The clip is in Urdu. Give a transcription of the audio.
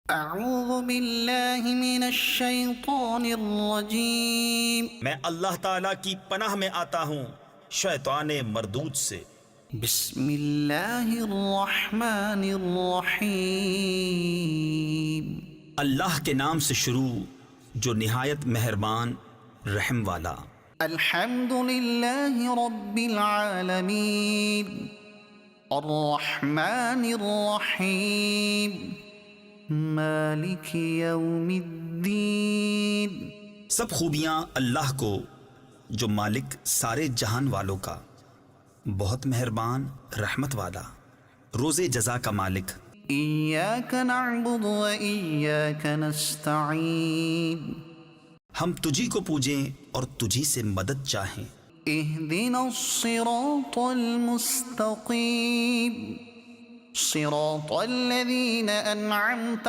اعوذ باللہ من الشیطان الرجیم میں اللہ تعالیٰ کی پناہ میں آتا ہوں شیطان مردود سے۔ بسم اللہ الرحمن الرحیم اللہ کے نام سے شروع جو نہایت مہربان رحم والا۔ الحمد للہ رب العالمین الرحمن الرحیم مالک یوم الدین۔ سب خوبیاں اللہ کو جو مالک سارے جہان والوں کا، بہت مہربان رحمت والا، روز جزا کا مالک۔ ایاک نعبد و ایاک نستعین ہم تجھی کو پوجیں اور تجھی سے مدد چاہیں۔ اہدنا الصراط المستقیم صراط الذین انعمت